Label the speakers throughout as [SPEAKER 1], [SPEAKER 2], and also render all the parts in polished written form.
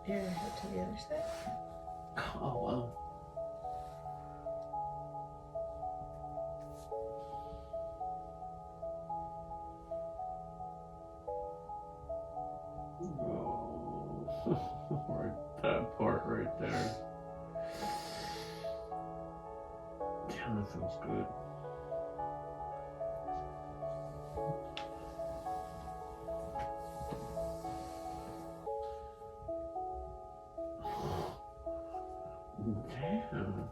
[SPEAKER 1] your head to the other side.
[SPEAKER 2] Oh, wow. Oh, right, that part right there. Damn, that feels good. Damn.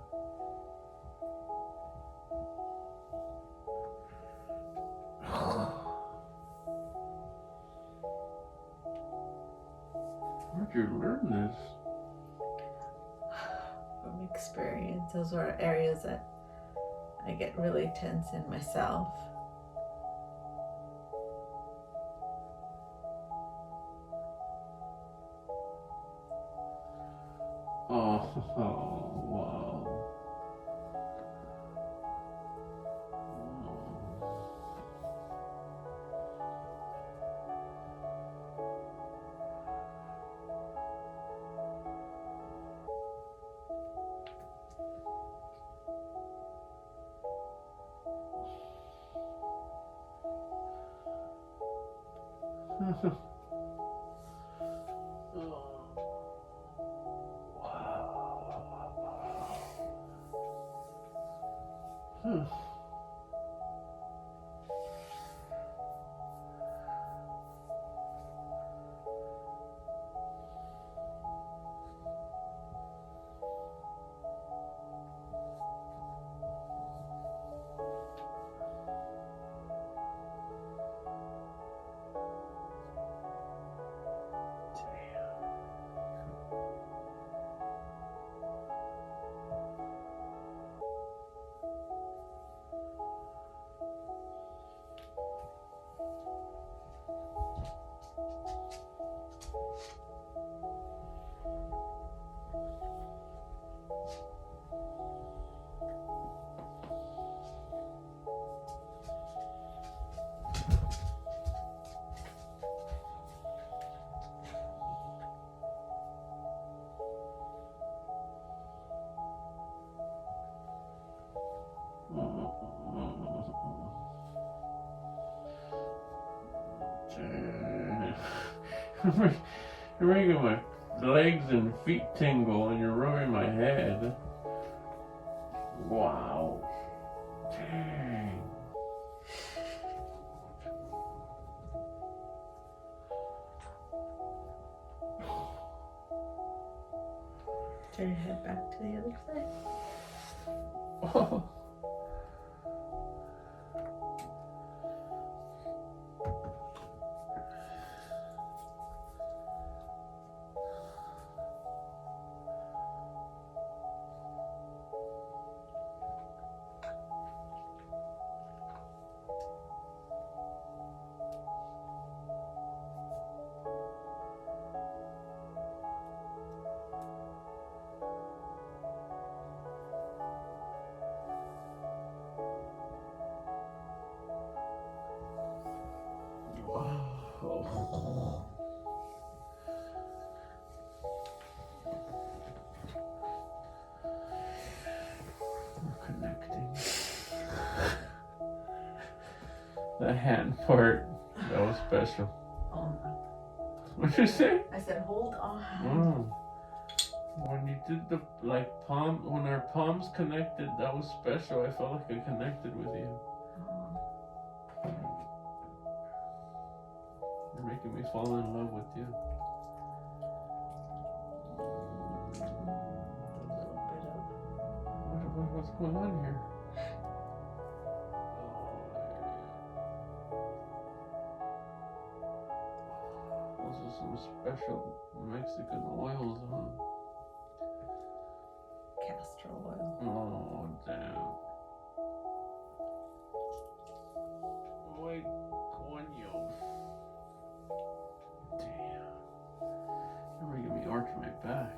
[SPEAKER 2] Where'd you learn this?
[SPEAKER 1] From experience. Those are areas that I get really tense in myself.
[SPEAKER 2] Oh, wow. Wow. You're making my legs and feet tingle and you're rubbing my head. Wow. Dang.
[SPEAKER 1] Turn your head back to the other side.
[SPEAKER 2] Oh. Wow. We're connecting. The hand part, that was special.
[SPEAKER 1] Hold on.
[SPEAKER 2] What'd you say?
[SPEAKER 1] I said, hold on.
[SPEAKER 2] Oh. When you did the palm, when our palms connected, that was special. I felt like I connected with you. You're making me fall in love with you. What's going on here? Those are some special Mexican oils, huh?
[SPEAKER 1] Castor oil.
[SPEAKER 2] Oh, damn. Ay, coño. Damn. You're making me arch my back.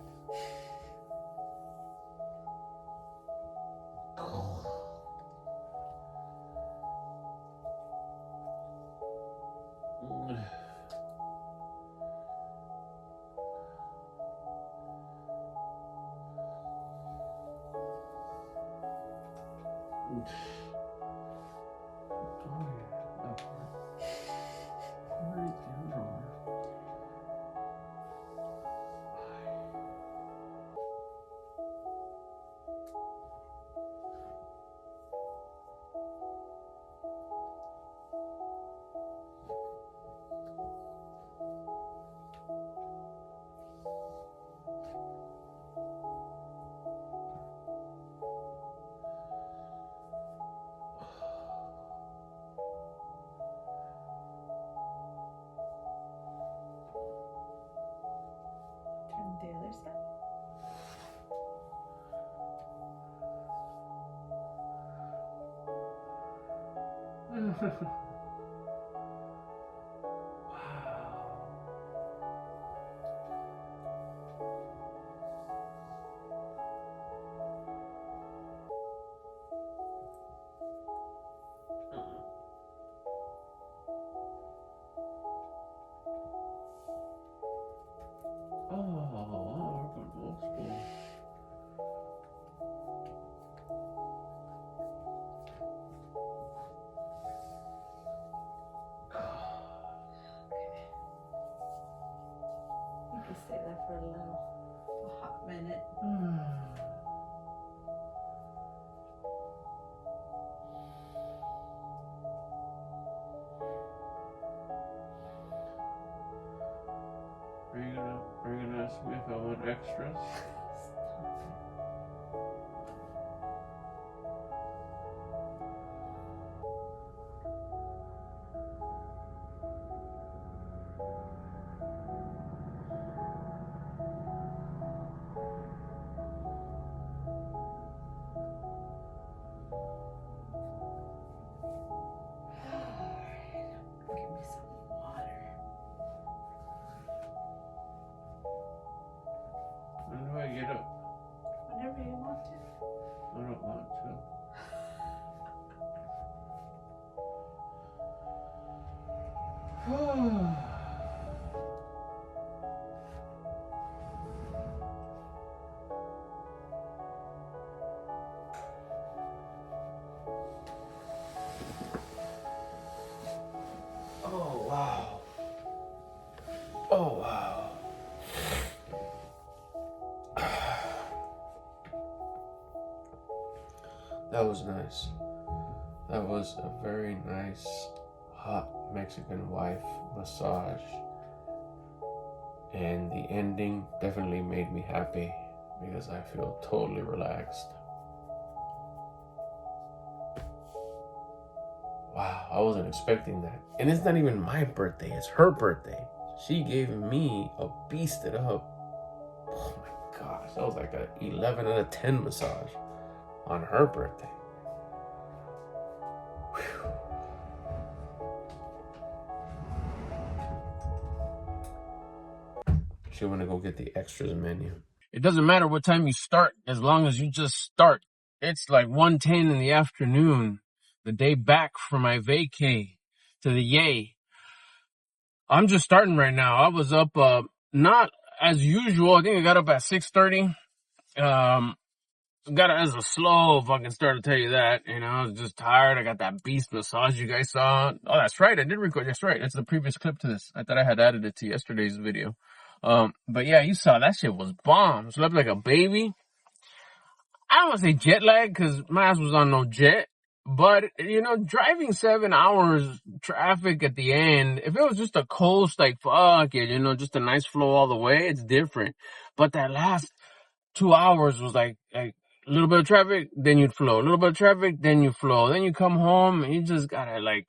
[SPEAKER 1] Turn the other side. You can stay there for a hot minute.
[SPEAKER 2] Are you gonna ask me if I want extras?
[SPEAKER 1] Give me some water.
[SPEAKER 2] When do I get up?
[SPEAKER 1] Whenever you want to.
[SPEAKER 2] I don't want to. Oh wow. Oh wow. That was nice. That was a very nice hot Mexican wife massage. And the ending definitely made me happy because I feel totally relaxed. Wow, I wasn't expecting that. And it's not even my birthday, it's her birthday. She gave me a beasted up. Oh my gosh, that was like an 11 out of 10 massage on her birthday. Whew. She want to go get the extras menu. It doesn't matter what time you start, as long as you just start. It's like 1:10 in the afternoon, the day back from my vacay to the yay. I'm just starting right now. I was up, not as usual. I think I got up at 6:30. Got it as a slow fucking start, to tell you that. You know, I was just tired. I got that beast massage you guys saw. Oh, that's right. I did record. That's right. That's the previous clip to this. I thought I had added it to yesterday's video. But yeah, you saw that shit was bomb. Slept like a baby. I don't want to say jet lag because my ass was on no jet. But, you know, driving 7 hours, traffic at the end, if it was just a coast, like, fuck it, you know, just a nice flow all the way, it's different. But that last 2 hours was like a little bit of traffic, then you'd flow. A little bit of traffic, then you flow. Then you come home and you just gotta like,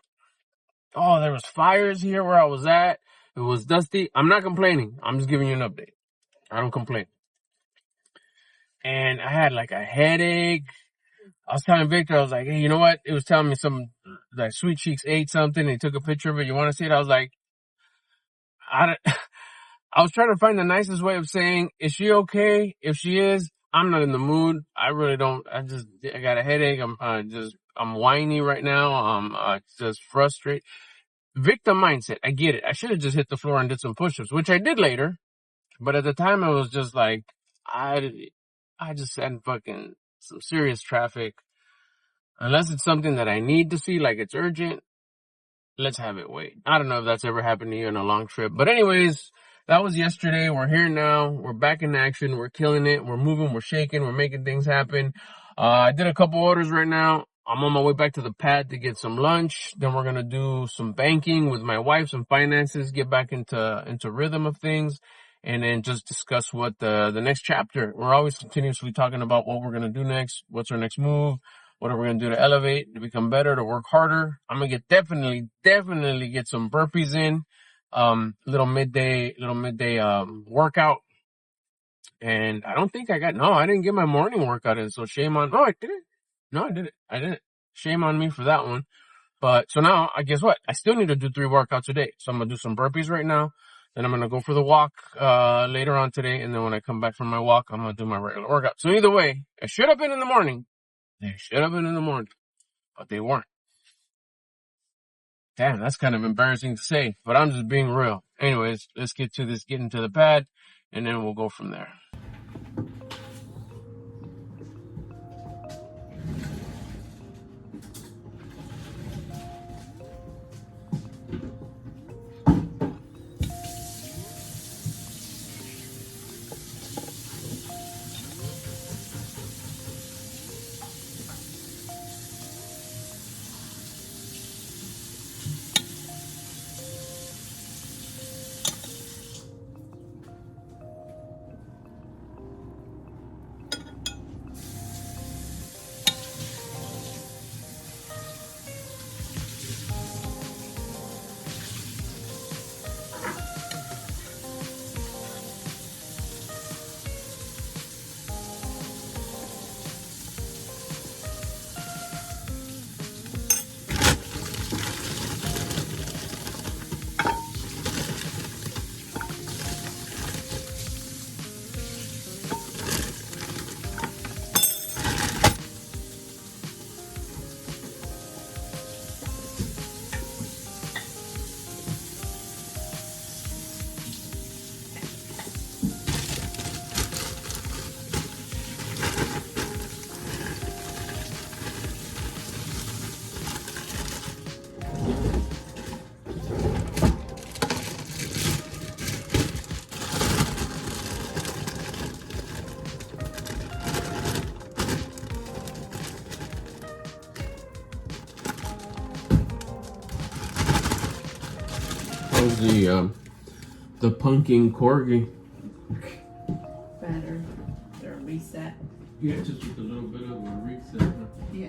[SPEAKER 2] oh, there was fires here where I was at. It was dusty. I'm not complaining. I'm just giving you an update. I don't complain. And I had like a headache. I was telling Victor, I was like, hey, you know what? It was telling me some, like, Sweet Cheeks ate something. They took a picture of it. You want to see it? I was like, I was trying to find the nicest way of saying, is she okay? If she is, I'm not in the mood. I really don't. I got a headache. I'm whiny right now. I'm just frustrated. Victim mindset. I get it. I should have just hit the floor and did some push-ups, which I did later. But at the time, I was just like, I just had fucking some serious traffic. Unless it's something that I need to see, like it's urgent, let's have it wait. I don't know if that's ever happened to you on a long trip. But anyways, that was yesterday. We're here now. We're back in action. We're killing it. We're moving. We're shaking. We're making things happen. I did a couple orders right now. I'm on my way back to the pad to get some lunch. Then we're going to do some banking with my wife, some finances, get back into rhythm of things, and then just discuss what the next chapter. We're always continuously talking about what we're going to do next. What's our next move? What are we going to do to elevate, to become better, to work harder? I'm going to definitely get some burpees in, little midday, workout. And I don't think I didn't get my morning workout in. So shame on, I did it. No, I didn't. Shame on me for that one. But so now, I guess what? I still need to do 3 workouts a day. So I'm going to do some burpees right now. Then I'm going to go for the walk, later on today. And then when I come back from my walk, I'm going to do my regular workout. So either way, I should have been in the morning. They should have been in the morning, but they weren't. Damn, that's kind of embarrassing to say, but I'm just being real. Anyways, let's get into the pad, and then we'll go from there. How's the punking corgi?
[SPEAKER 1] Better. They're reset.
[SPEAKER 2] Yeah, just with a little bit of a reset.
[SPEAKER 1] Yeah.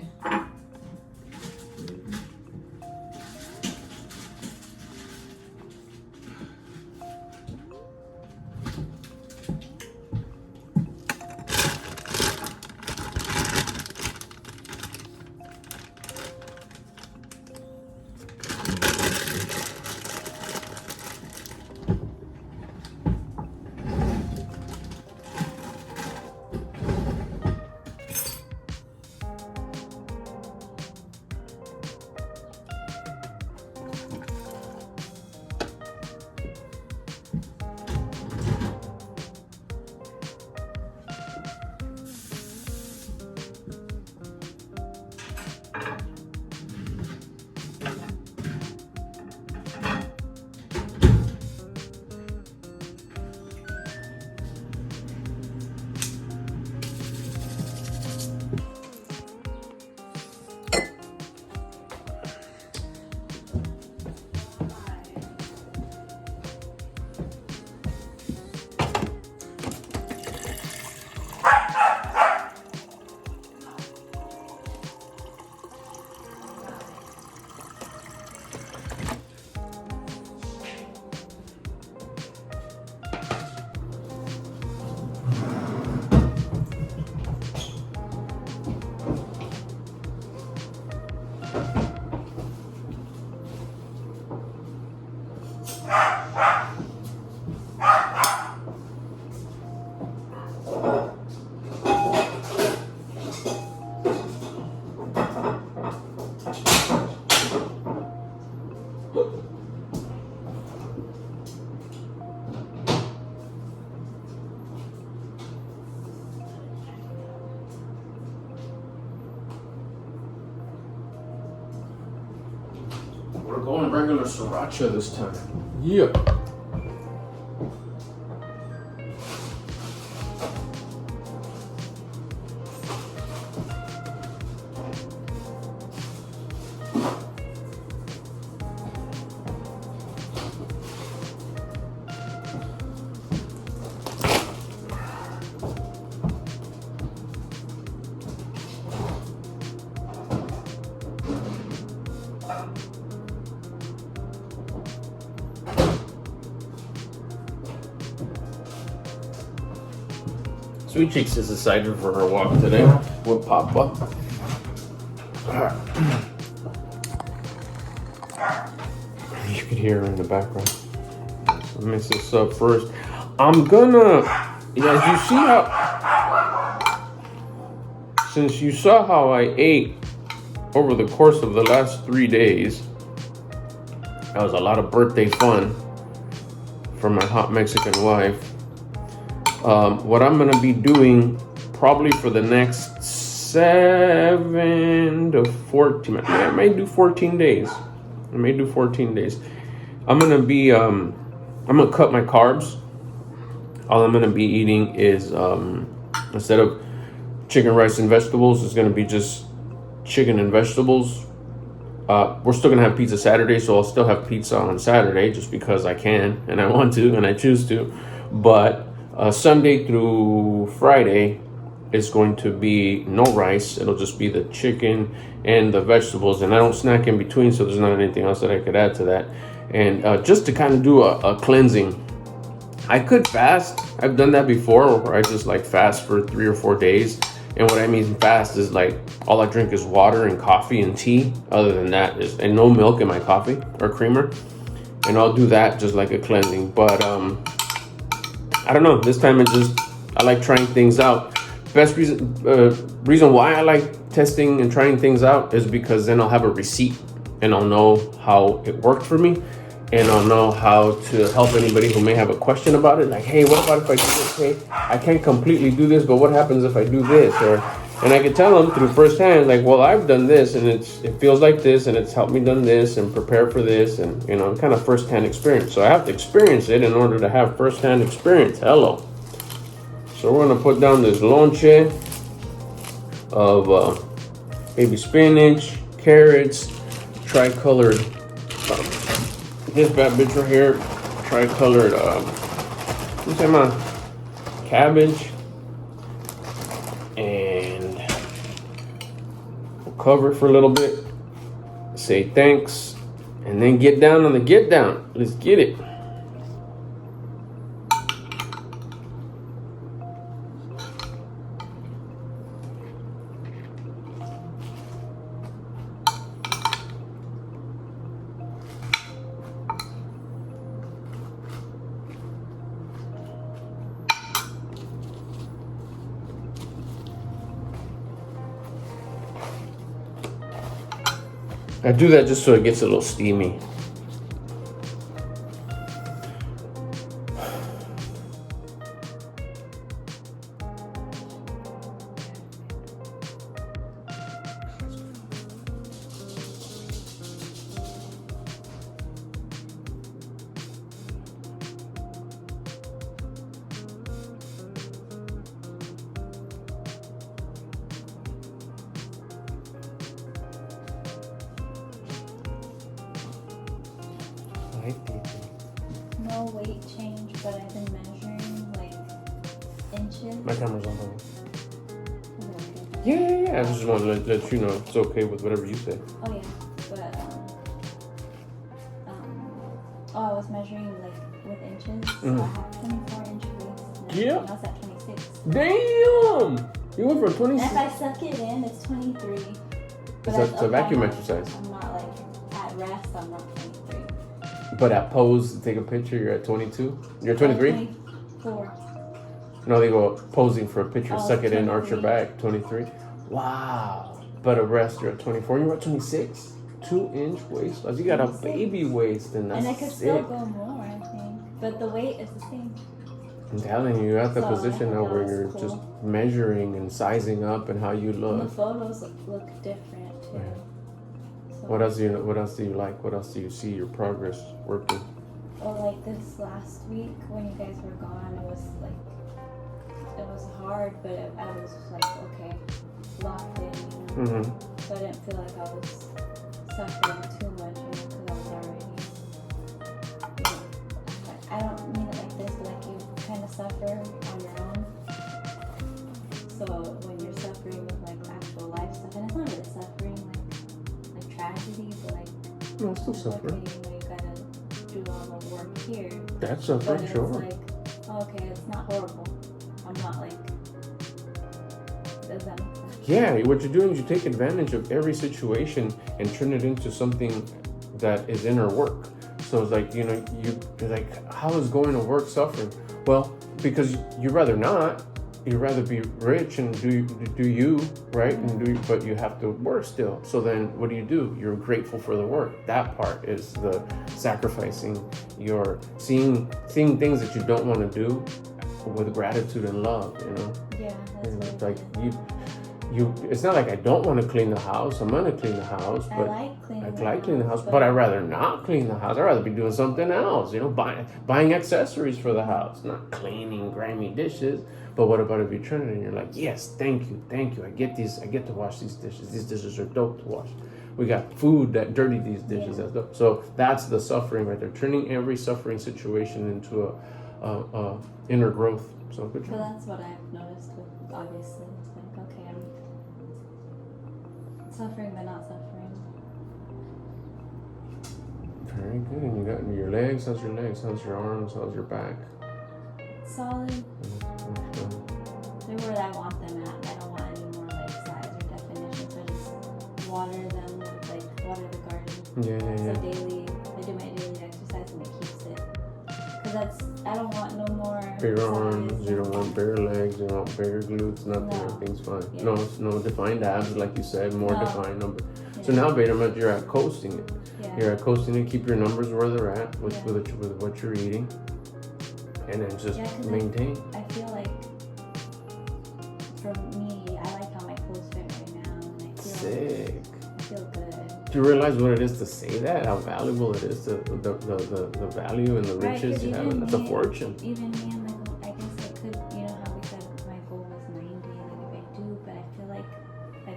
[SPEAKER 2] We're going regular sriracha this time. Yeah. Sweet Cheeks is excited for her walk today with Papa. You can hear her in the background. Let me mix this up first. I'm gonna, as you see how, since you saw how I ate over the course of the last 3 days, that was a lot of birthday fun for my hot Mexican wife. What I'm gonna be doing probably for the next 7 to 14, I may do 14 days. I'm gonna cut my carbs. All I'm gonna be eating is, instead of chicken, rice, and vegetables, it's gonna be just chicken and vegetables. We're still gonna have pizza Saturday, so I'll still have pizza on Saturday just because I can and I want to and I choose to. But Sunday through Friday is going to be no rice. It'll just be the chicken and the vegetables, and I don't snack in between, so there's not anything else that I could add to that. And just to kind of do a cleansing. I could fast. I've done that before, where I just like fast for 3 or 4 days. And what I mean fast is like all I drink is water and coffee and tea. Other than that, and no milk in my coffee or creamer. And I'll do that just like a cleansing. But I don't know. This time I like trying things out. Best reason why I like testing and trying things out is because then I'll have a receipt and I'll know how it worked for me. And I'll know how to help anybody who may have a question about it. Like, hey, what about if I do this? Hey, I can't completely do this, but what happens if I do this? And I can tell them through firsthand, like, well, I've done this, and it feels like this, and it's helped me done this, and prepare for this, and kind of firsthand experience. So I have to experience it in order to have firsthand experience. Hello. So we're gonna put down this lonche of baby spinach, carrots, tricolored. This bad bitch right here, tricolored, what's that, cabbage, and we'll cover it for a little bit, say thanks, and then get down on the get down. Let's get it. I do that just so it gets a little steamy.
[SPEAKER 1] No weight change, but I've been measuring like inches.
[SPEAKER 2] My camera's on. Yeah. I just want to let you know it's okay with whatever you say.
[SPEAKER 1] Oh yeah, but I was measuring like with inches. So I have 24-inch waist.
[SPEAKER 2] Yeah.
[SPEAKER 1] I was at 26.
[SPEAKER 2] Damn! You went from 26.
[SPEAKER 1] And if I suck it in, it's 23. But
[SPEAKER 2] it's a vacuum exercise.
[SPEAKER 1] I'm not like at rest. I'm not 23.
[SPEAKER 2] But at pose to take a picture, you're at 22? You're 23?
[SPEAKER 1] 24.
[SPEAKER 2] No, they go posing for a picture, suck it in,
[SPEAKER 1] 23.
[SPEAKER 2] arch your back, 23. Wow. But at rest, you're at 24. You're at 26? 2-inch waist? You got a baby waist, and that's
[SPEAKER 1] and I could still go more, I think. But the weight is the same.
[SPEAKER 2] I'm telling you, you're at the position now where you're just measuring and sizing up and how you look.
[SPEAKER 1] And the photos look different, too.
[SPEAKER 2] Right.
[SPEAKER 1] So
[SPEAKER 2] What else do you like? What else do you see your progress working?
[SPEAKER 3] Well, like this last week when you guys were gone, it was hard, but I was like, okay, locked in, So I didn't feel like I was suffering too much, because I was already, I don't mean it like this, but like you kind of suffer on your own. So when you're suffering with like actual life stuff, and it's not really suffering, like tragedy, but like,
[SPEAKER 2] no, it's still suffering.
[SPEAKER 3] Okay, you gotta do all the work here.
[SPEAKER 2] That's suffering,
[SPEAKER 3] but
[SPEAKER 2] sure.
[SPEAKER 3] It's like, okay, it's not horrible. I'm not like, does that make sense?
[SPEAKER 2] Yeah, what you're doing is you take advantage of every situation and turn it into something that is inner work. So it's like, you're like, how is going to work suffering? Well, because you'd rather not. You'd rather be rich and do you, right? But you have to work still. So then what do? You're grateful for the work. That part is the sacrificing. You're seeing things that you don't want to do with gratitude and love,
[SPEAKER 3] Yeah, that's what
[SPEAKER 2] it's like it's not like I don't want to clean the house. I'm gonna clean the house, but
[SPEAKER 3] I like
[SPEAKER 2] cleaning the house, but I'd rather not clean the house. I'd rather be doing something else, buying accessories for the house, not cleaning grimy dishes. But what about if you turn it and you're like, yes, thank you. I get to wash these dishes. These dishes are dope to wash. We got food that dirty these dishes.
[SPEAKER 3] Yeah.
[SPEAKER 2] That's dope. So that's the suffering right there. Turning every suffering situation into a inner growth. So good job.
[SPEAKER 3] So that's what I've noticed with, obviously. It's like, okay, I'm suffering but not suffering.
[SPEAKER 2] Very good. And you got your legs. How's your legs? How's your arms? How's your back?
[SPEAKER 3] Solid. They're where I want them at. I don't want any more like size or definition. So I just water them with water the garden.
[SPEAKER 2] Yeah.
[SPEAKER 3] So daily, I do my daily exercise and it keeps it. Because I don't want no more
[SPEAKER 2] bigger arms, you don't want bigger legs, you don't want bigger glutes, nothing,
[SPEAKER 3] No.
[SPEAKER 2] Everything's fine.
[SPEAKER 3] Yeah.
[SPEAKER 2] No defined abs, like you said, more
[SPEAKER 3] No.
[SPEAKER 2] defined number.
[SPEAKER 3] Yeah.
[SPEAKER 2] So now, Betterment, you're at coasting it.
[SPEAKER 3] Yeah.
[SPEAKER 2] You're at coasting it, keep your numbers where they're at with
[SPEAKER 3] Yeah.
[SPEAKER 2] with what you're eating. And then just
[SPEAKER 3] 'cause
[SPEAKER 2] maintain.
[SPEAKER 3] I feel like, for me, I like how my clothes fit right now. And I feel
[SPEAKER 2] Sick.
[SPEAKER 3] I feel good.
[SPEAKER 2] Do you realize what it is to say that? How valuable it is, the value and the riches
[SPEAKER 3] 'cause
[SPEAKER 2] you have?
[SPEAKER 3] even
[SPEAKER 2] That's a
[SPEAKER 3] me-
[SPEAKER 2] fortune.
[SPEAKER 3] Even me, I'm like, I guess I could, how we said my goal was 90, like if I do, but I feel like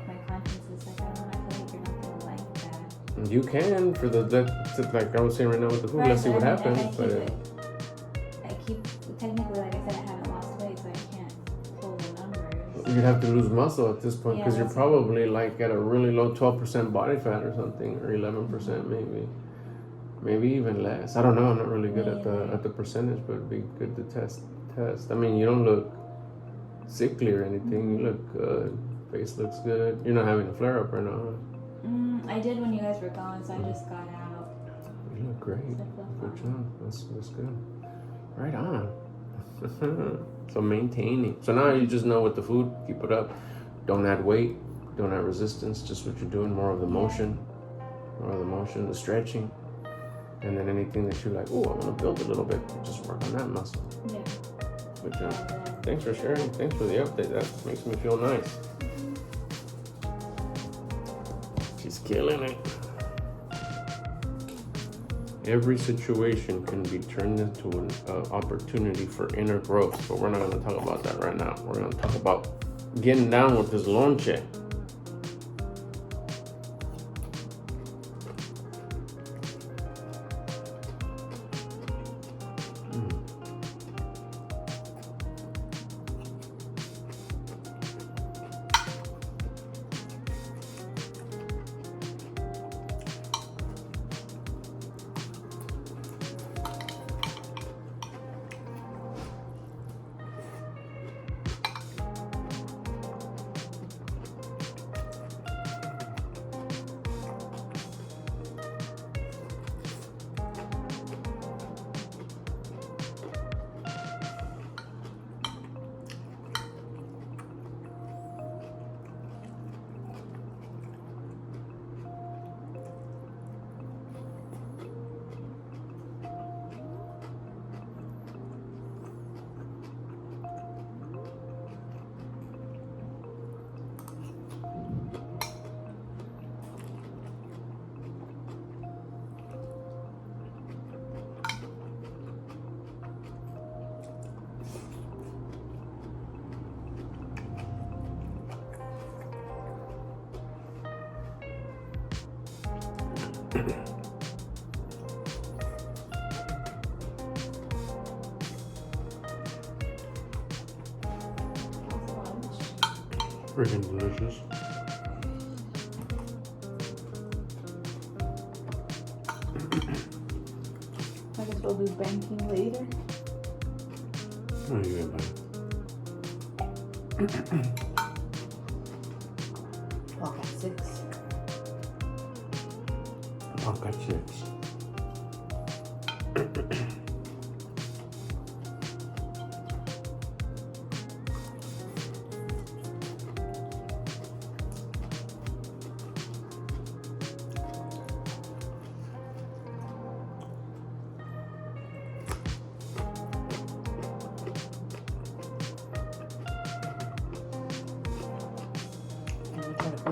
[SPEAKER 3] my conscience is like, I don't know, I feel like you're not gonna like that.
[SPEAKER 2] You can, like I was saying right now with the food, let's see what happens.
[SPEAKER 3] I keep, technically, like I said, I haven't lost weight, so I can't pull the numbers.
[SPEAKER 2] You'd have to lose muscle at this point because
[SPEAKER 3] Yeah,
[SPEAKER 2] you're probably like at a really low 12% body fat or something, or 11% maybe even less. I don't know. I'm not really good at the percentage, but it'd be good to test. I mean, you don't look sickly or anything. You look good. Face looks good. You're not having a flare up right now, huh?
[SPEAKER 3] I did when you guys were gone, so I just got out.
[SPEAKER 2] You look great. Good job. That's good. Right on. So maintaining. So now you just know with the food, keep it up. Don't add weight. Don't add resistance. Just what you're doing. More of the motion, the stretching. And then anything that you're like, oh, I want to build a little bit, just work on that muscle.
[SPEAKER 3] Yeah.
[SPEAKER 2] Good job. Thanks for sharing. Thanks for the update. That makes me feel nice. She's killing it. Every situation can be turned into an opportunity for inner growth, but we're not going to talk about that right now. We're going to talk about getting down with this lonche. Freaking delicious.
[SPEAKER 1] I guess we'll do banking later.
[SPEAKER 2] Oh, yeah, man.
[SPEAKER 1] Walk at 6.
[SPEAKER 2] Walk at 6.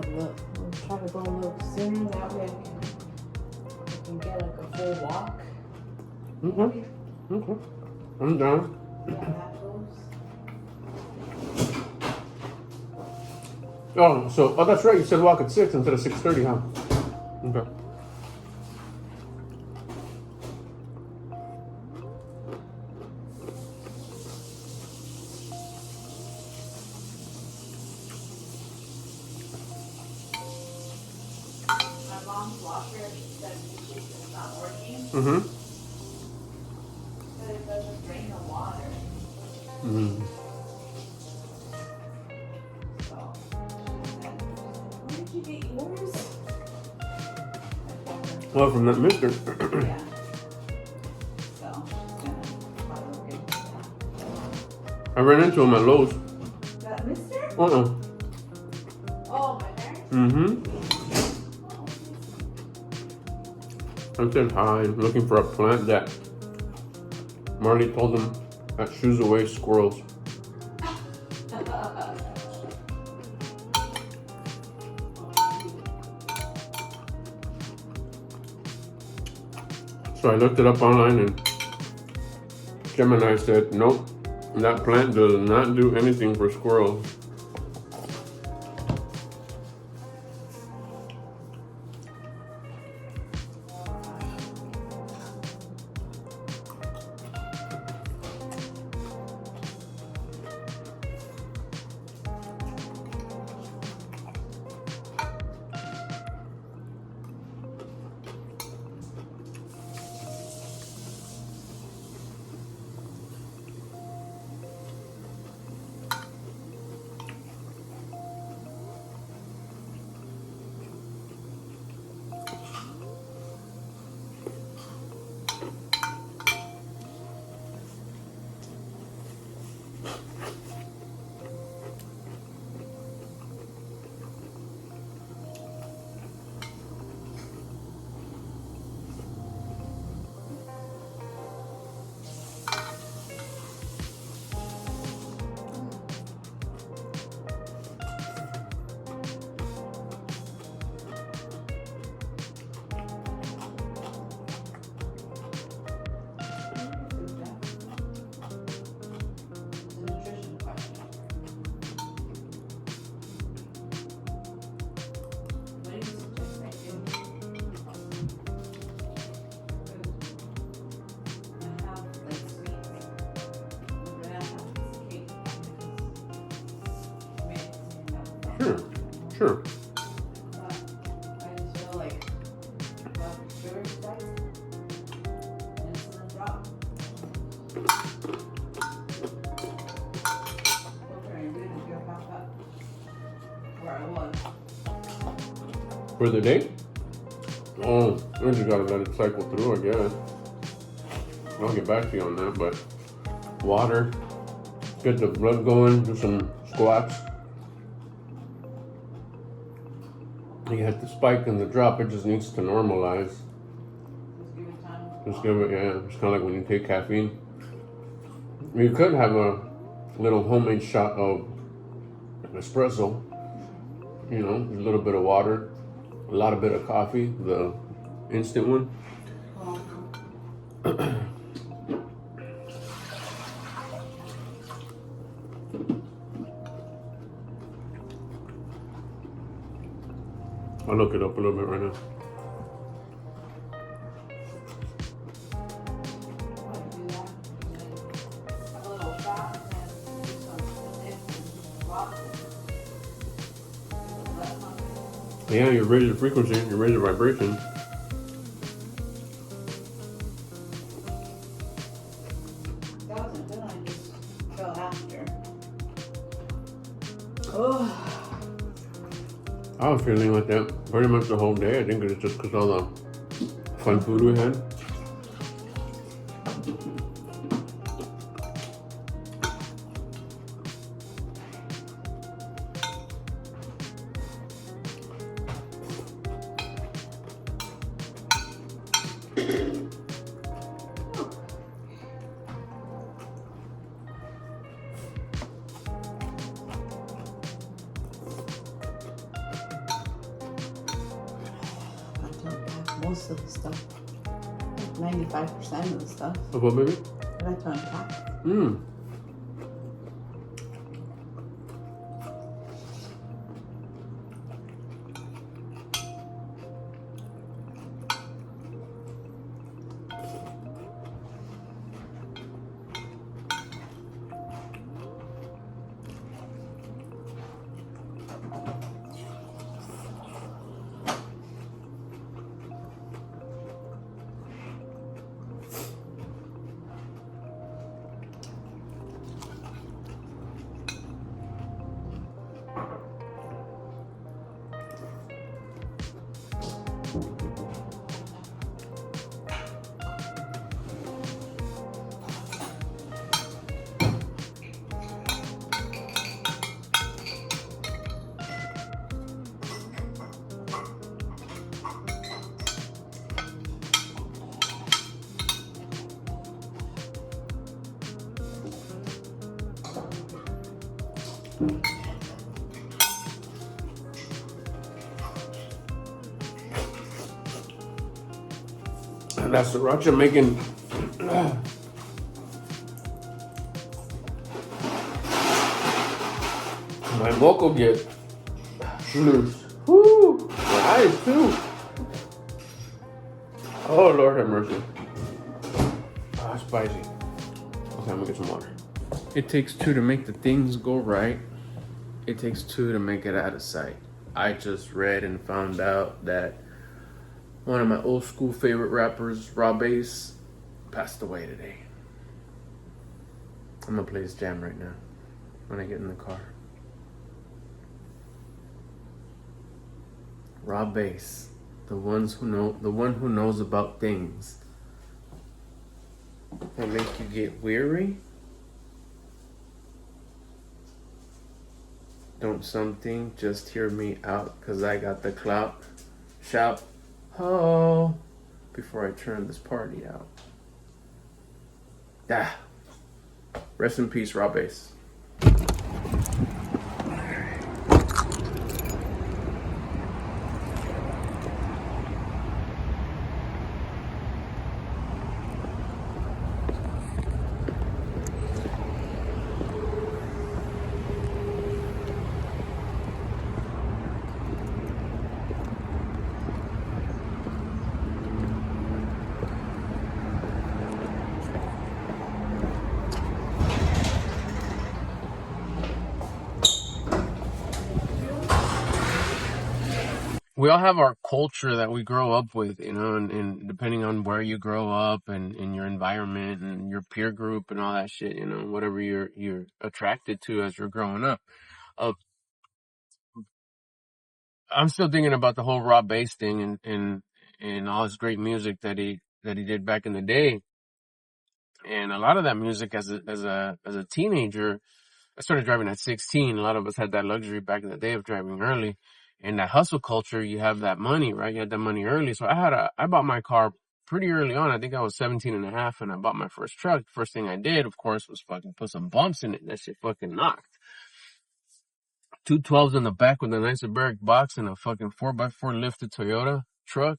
[SPEAKER 1] We'll try to go a little sooner. That way I can get like a full walk.
[SPEAKER 2] Okay. Okay. I'm down.
[SPEAKER 1] Yeah, that goes.
[SPEAKER 2] Oh, that's right. You said walk at 6 instead of 6:30, huh? Okay.
[SPEAKER 1] My mom's washer said it's not working,
[SPEAKER 2] Mm-hmm.
[SPEAKER 1] but it doesn't drain the water.
[SPEAKER 2] Mm-hmm.
[SPEAKER 1] So she said, where did you get yours?
[SPEAKER 2] Well, from that mister.
[SPEAKER 1] Yeah. So she's gonna probably get that.
[SPEAKER 2] I ran into him at Lowe's.
[SPEAKER 1] That mister?
[SPEAKER 2] Uh-uh.
[SPEAKER 1] Oh, my parents?
[SPEAKER 2] Mm-hmm.
[SPEAKER 1] Oh,
[SPEAKER 2] I said hi, looking for a plant that Marley told him that shoos away squirrels. So I looked it up online and Gemini said, nope, that plant does not do anything for squirrels. Sure, sure.
[SPEAKER 1] I just feel like sugar spikes and it's gonna drop. What can I do to get back up where I was?
[SPEAKER 2] For the day? Oh, I just gotta let it cycle through, I guess. I'll get back to you on that, but water, get the blood going, do some squats. You had the spike and the drop, it just needs to normalize.
[SPEAKER 1] Just give it time.
[SPEAKER 2] Just give it, yeah, it's kind of like when you take caffeine. You could have a little homemade shot of espresso, you know, a little bit of water, a lot of bit of coffee, the instant one. I'll look it up a little bit right now. Yeah, you raise the frequency, you raise the vibration.
[SPEAKER 1] That wasn't good. I just fell after. Oh.
[SPEAKER 2] I was feeling like that pretty much the whole day. I think it's just because all the fun food we had.
[SPEAKER 1] I took back most of the stuff. Like 95% of the stuff.
[SPEAKER 2] Of what, baby?
[SPEAKER 1] I got to unpack.
[SPEAKER 2] And that's sriracha making my vocal get loose. Woo! My eyes too. Oh Lord have mercy. Ah, spicy. Okay, I'm gonna get some water. It takes two to make the things go right. It takes two to make it out of sight. I just read and found out that one of my old school favorite rappers, Rob Bass, passed away today. I'm gonna play his jam right now when I get in the car. Rob Bass, the one who knows about things that make you get weary. Don't something just hear me out, 'cause I got the clout. Shout, ho, before I turn this party out. Ah. Rest in peace, Rob Bass. We all have our culture that we grow up with, you know, and depending on where you grow up and in your environment and your peer group and all that shit, you know, whatever you're attracted to as you're growing up. I'm still thinking about the whole Rob Bass thing and all his great music that he did back in the day. And a lot of that music as a teenager, I started driving at 16. A lot of us had that luxury back in the day of driving early. And that hustle culture, you have that money, right? You had that money early. So I bought my car pretty early on. I think I was 17 and a half and I bought my first truck. First thing I did, of course, was fucking put some bumps in it. That shit fucking knocked. 212s in the back with a nice Iberic box and a fucking 4x4 lifted Toyota truck.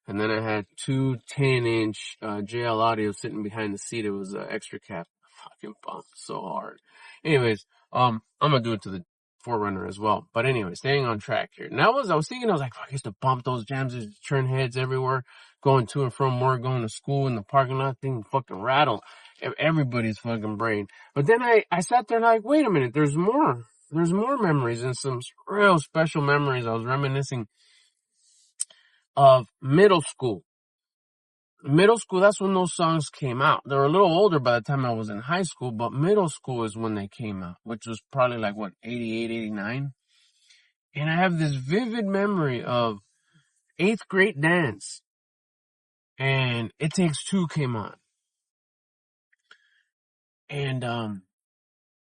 [SPEAKER 2] And then I had two 10-inch JL Audio sitting behind the seat. It was an extra cab. Fucking bumped so hard. Anyways, I'm gonna do it to the 4Runner as well. But anyway, staying on track here. And I was thinking, I was like, fuck, I used to bump those jams, I used to turn heads everywhere, going to and from work, going to school in the parking lot, thing fucking rattle everybody's fucking brain. But then I sat there like, wait a minute, there's more. there's more memories and some real special memories. I was reminiscing of middle school. Middle school, that's when those songs came out. They were a little older by the time I was in high school, but middle school is when they came out, which was probably like, 88, 89? And I have this vivid memory of 8th grade dance, and It Takes Two came on. And,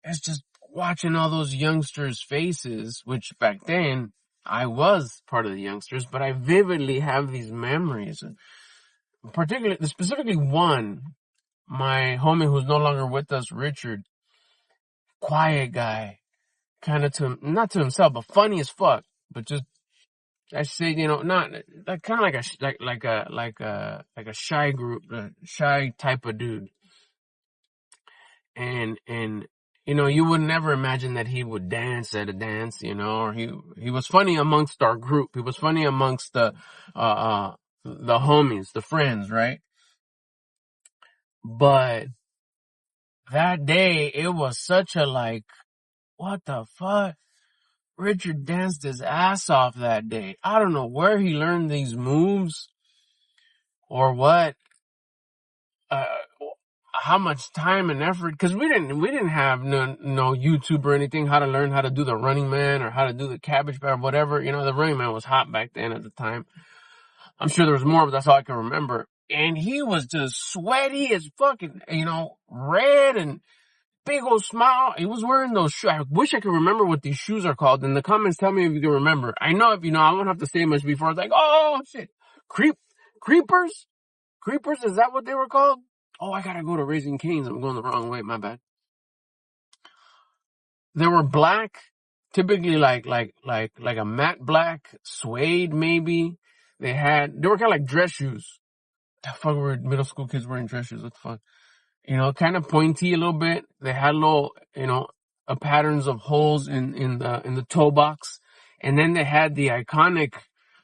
[SPEAKER 2] it's just watching all those youngsters' faces, which back then I was part of the youngsters, but I vividly have these memories. Specifically one, my homie who's no longer with us, Richard, quiet guy, kind of not to himself, but funny as fuck, but just, I say, not like kind of like a shy group, shy type of dude. And, you would never imagine that he would dance at a dance, or he was funny amongst our group. He was funny amongst the homies, the friends, right? But that day, it was such a like, what the fuck? Richard danced his ass off that day. I don't know where he learned these moves or what, how much time and effort, because we didn't have no YouTube or anything, how to learn how to do the Running Man or how to do the Cabbage Patch, whatever. The Running Man was hot back then at the time. I'm sure there was more, but that's all I can remember. And he was just sweaty as fucking, red and big old smile. He was wearing those shoes. I wish I could remember what these shoes are called. In the comments, tell me if you can remember. I know if I won't have to say much before. It's like, oh shit, creepers, is that what they were called? Oh, I gotta go to Raising Cane's. I'm going the wrong way. My bad. They were black, typically like a matte black suede, maybe. They were kind of like dress shoes. The fuck were middle school kids wearing dress shoes? What the fuck? Kind of pointy a little bit. They had little, patterns of holes in the toe box. And then they had the iconic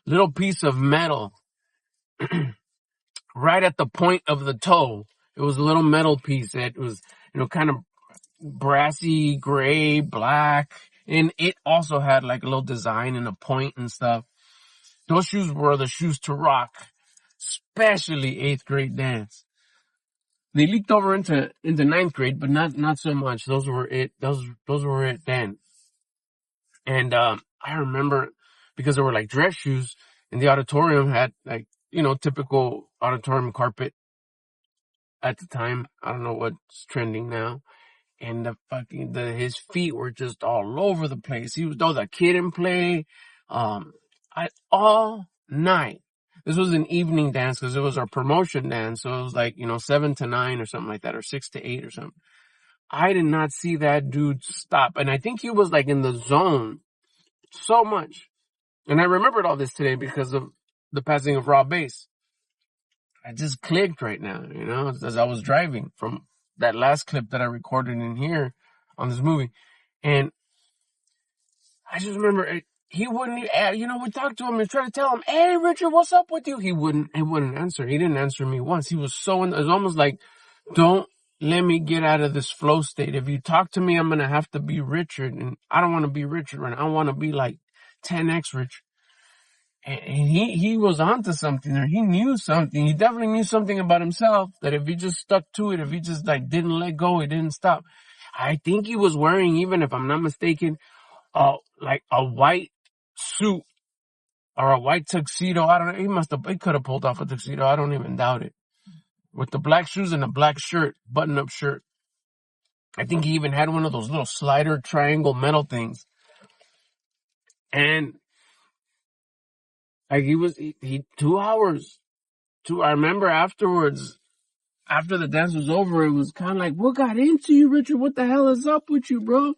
[SPEAKER 2] little piece of metal right at the point of the toe. It was a little metal piece that was, kind of brassy, gray, black. And it also had like a little design and a point and stuff. Those shoes were the shoes to rock, especially 8th grade dance. They leaked over into 9th grade, but not so much. Those were it. Those were it then. And, I remember because they were like dress shoes, and the auditorium had like, typical auditorium carpet at the time. I don't know what's trending now. And his feet were just all over the place. There was a kid in play, all night. This was an evening dance because it was our promotion dance. So it was like, 7 to 9 or something like that, or 6 to 8 or something. I did not see that dude stop. And I think he was like in the zone so much. And I remembered all this today because of the passing of Raw Bass. I just clicked right now, as I was driving from that last clip that I recorded in here on this movie. And I just remember he wouldn't, we talked to him and tried to tell him, hey, Richard, what's up with you? He wouldn't answer. He didn't answer me once. He was it was almost like, don't let me get out of this flow state. If you talk to me, I'm going to have to be Richard. And I don't want to be Richard right now. I want to be like 10x Richard. And he was onto something, or he knew something. He definitely knew something about himself, that if he just stuck to it, if he just like didn't let go, he didn't stop. I think he was wearing, even if I'm not mistaken, like a white suit or a white tuxedo. I don't know. He could have pulled off a tuxedo. I don't even doubt it. With the black shoes and a black shirt, button-up shirt. I think he even had one of those little slider triangle metal things. And like he 2 hours. I remember afterwards, after the dance was over, it was kind of like, what got into you, Richard? What the hell is up with you, bro?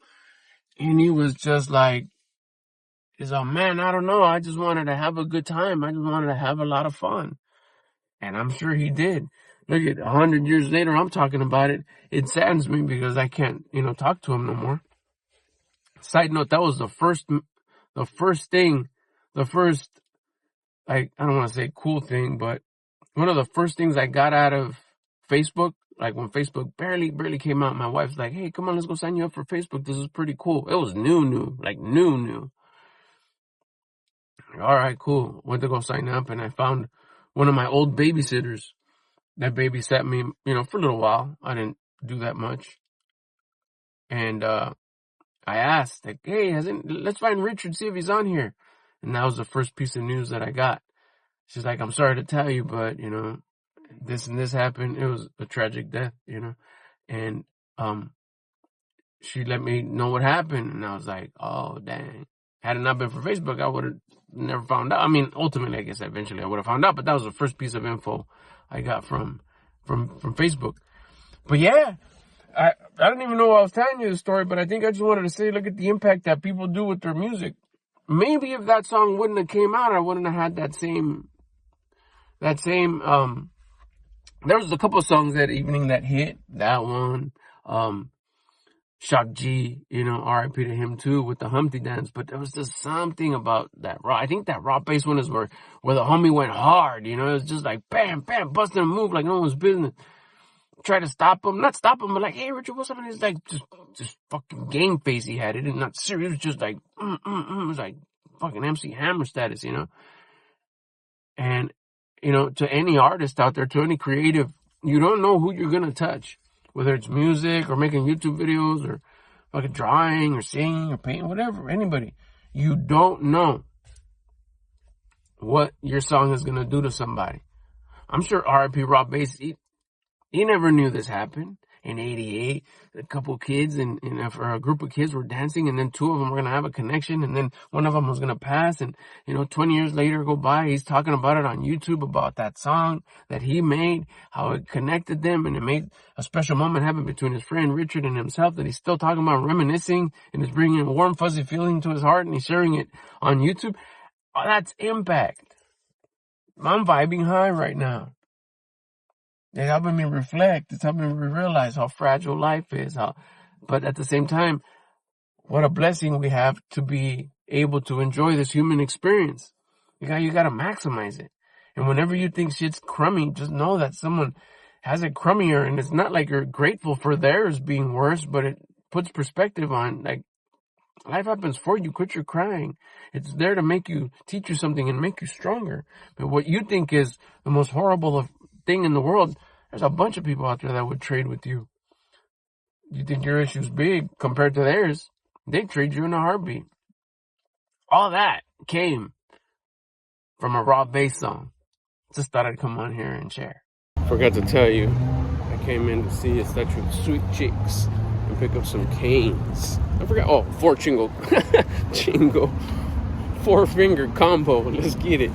[SPEAKER 2] And he was just like, man, I don't know. I just wanted to have a good time. I just wanted to have a lot of fun. And I'm sure he did. Look at 100 years later, I'm talking about it. It saddens me because I can't, talk to him no more. Side note, that was the first, I don't want to say cool thing, but one of the first things I got out of Facebook Like when Facebook barely came out, my wife's like, hey, come on, let's go sign you up for Facebook. This is pretty cool. It was new, like new. All right, cool. Went to go sign up, and I found one of my old babysitters that babysat me, for a little while. I didn't do that much. And I asked, like, hey, let's find Richard, see if he's on here. And that was the first piece of news that I got. She's like, I'm sorry to tell you, but, this and this happened. It was a tragic death, and she let me know what happened. And I was like, oh, dang. Had it not been for Facebook, I would have never found out. I mean, ultimately, I guess eventually I would have found out, but that was the first piece of info I got from Facebook. But yeah, I don't even know why I was telling you the story, but I think I just wanted to say, look at the impact that people do with their music. Maybe if that song wouldn't have came out, I wouldn't have had that same, there was a couple of songs that evening that hit, that one, Shock G, R.I.P. to him too, with the Humpty dance, but there was just something about that raw. I think that raw bass one is where the homie went hard, it was just like bam, bam, busting a move like no one's business. Try to stop him, not stop him, but like, hey Richard, what's up? And he's like, just fucking game face he had. It is not serious, it was just like, it was like fucking MC Hammer status, And, to any artist out there, to any creative, you don't know who you're gonna touch. Whether it's music or making YouTube videos or fucking drawing or singing or painting, whatever, anybody. You don't know what your song is going to do to somebody. I'm sure R.I.P. Rob Bass, he never knew this happened. In 88, a couple of kids and a group of kids were dancing, and then two of them were going to have a connection, and then one of them was going to pass, and 20 years later go by, he's talking about it on YouTube, about that song that he made, how it connected them, and it made a special moment happen between his friend Richard and himself, that he's still talking about reminiscing, and it's bringing a warm fuzzy feeling to his heart, and he's sharing it on YouTube. Oh, that's impact. I'm vibing high right now. It's helping me reflect. It's helping me realize how fragile life is. But at the same time, what a blessing we have to be able to enjoy this human experience. You got to maximize it. And whenever you think shit's crummy, just know that someone has it crummier. And it's not like you're grateful for theirs being worse, but it puts perspective on, like, life happens for you. Quit your crying. It's there to teach you something and make you stronger. But what you think is the most horrible thing in the world, there's a bunch of people out there that would trade with you. You think your issue's big compared to theirs, they'd trade you in a heartbeat. All that came from a raw bass song. Just thought I'd come on here and share. Forgot to tell you, I came in to see a statue of Sweet Chicks and pick up some canes. I forgot, 4 chingo. Chingo. 4-finger combo. Let's get it.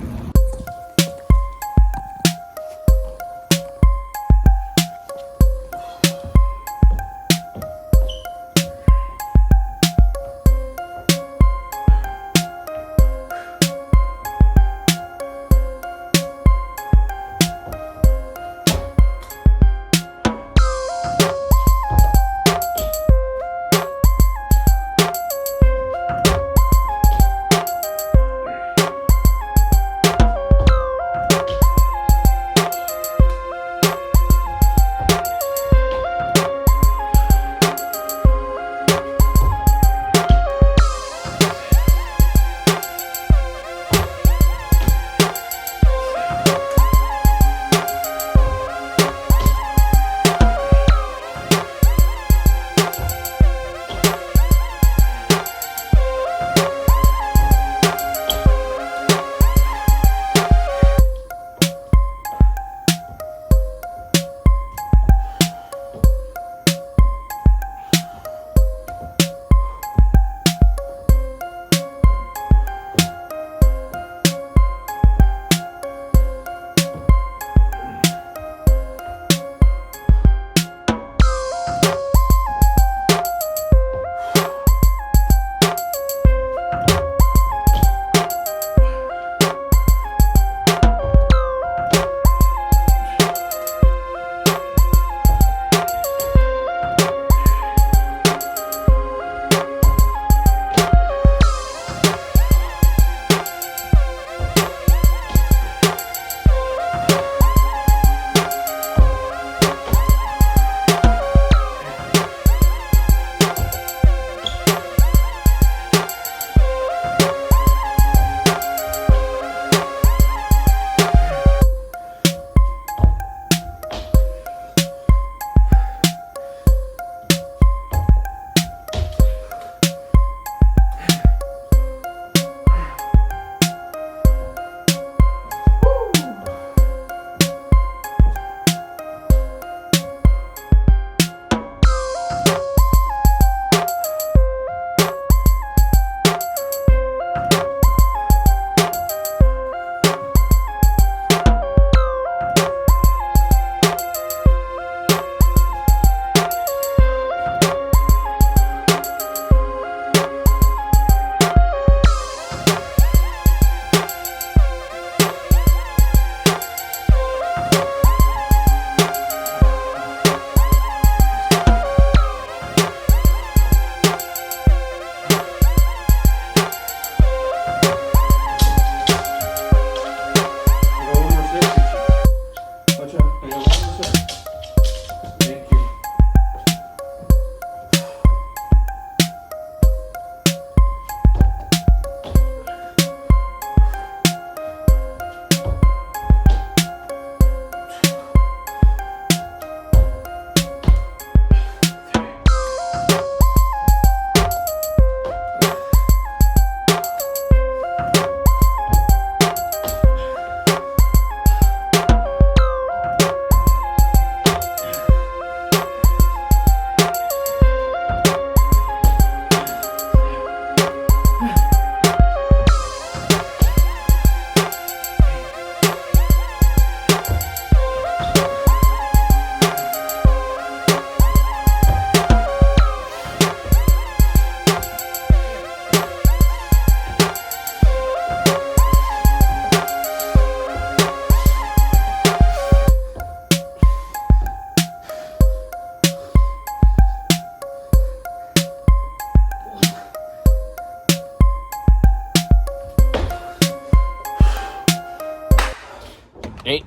[SPEAKER 2] Hey.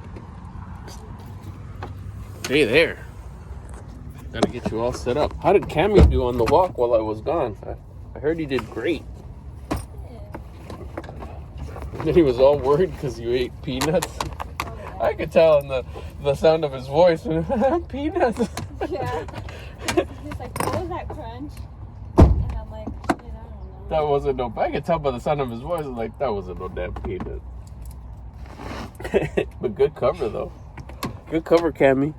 [SPEAKER 2] Hey there. Gotta get you all set up. How did Cammy do on the walk while I was gone? I heard he did great. And then he was all worried because you ate peanuts. I could tell in the sound of his voice. Peanuts.
[SPEAKER 3] Yeah. He's like, what was that crunch? And I'm like, I don't know.
[SPEAKER 2] That wasn't no. I could tell by the sound of his voice. I'm like, that wasn't no damn peanut. But good cover though. Good cover, Cammy.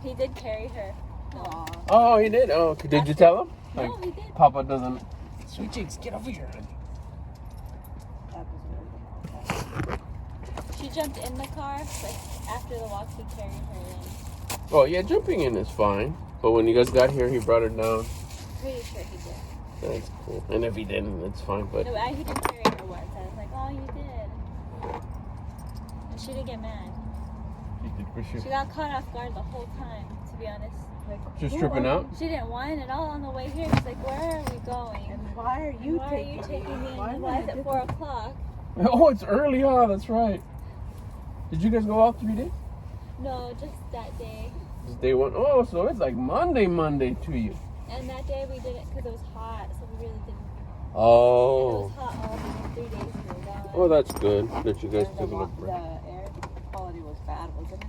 [SPEAKER 3] He did carry her. Aww.
[SPEAKER 2] Oh, he did. Oh, okay. Did you tell him?
[SPEAKER 3] No, he did.
[SPEAKER 2] Papa doesn't. Sweet cheeks, get over here, honey.
[SPEAKER 3] She jumped in the car, like after the walk, he carried her in.
[SPEAKER 2] Oh yeah, jumping in is fine. But when you guys got here, he brought her down.
[SPEAKER 3] Pretty sure he did.
[SPEAKER 2] That's cool. And if he didn't, it's fine. But
[SPEAKER 3] No, he did carry her once. I was like, oh, you did. And she didn't get mad.
[SPEAKER 2] he did for sure.
[SPEAKER 3] She got caught off guard the whole time, to be honest. Like,
[SPEAKER 2] Just tripping out.
[SPEAKER 3] she didn't whine at all on the way here. She's like, where are we going?
[SPEAKER 1] And why are you
[SPEAKER 3] Why are you taking me?
[SPEAKER 1] Why
[SPEAKER 3] And why is it 4 o'clock?
[SPEAKER 2] Oh, it's early, huh? That's right. Did you guys go out 3 days?
[SPEAKER 3] No, just that day.
[SPEAKER 2] It's day one. Oh, so it's like Monday to you.
[SPEAKER 3] And that day we did it because it was hot, so we really didn't. And it
[SPEAKER 2] Oh.
[SPEAKER 3] was hot all the 3 days we were gone.
[SPEAKER 2] Oh, that's good that you guys took a
[SPEAKER 1] The
[SPEAKER 2] look.
[SPEAKER 1] air quality was bad, wasn't it?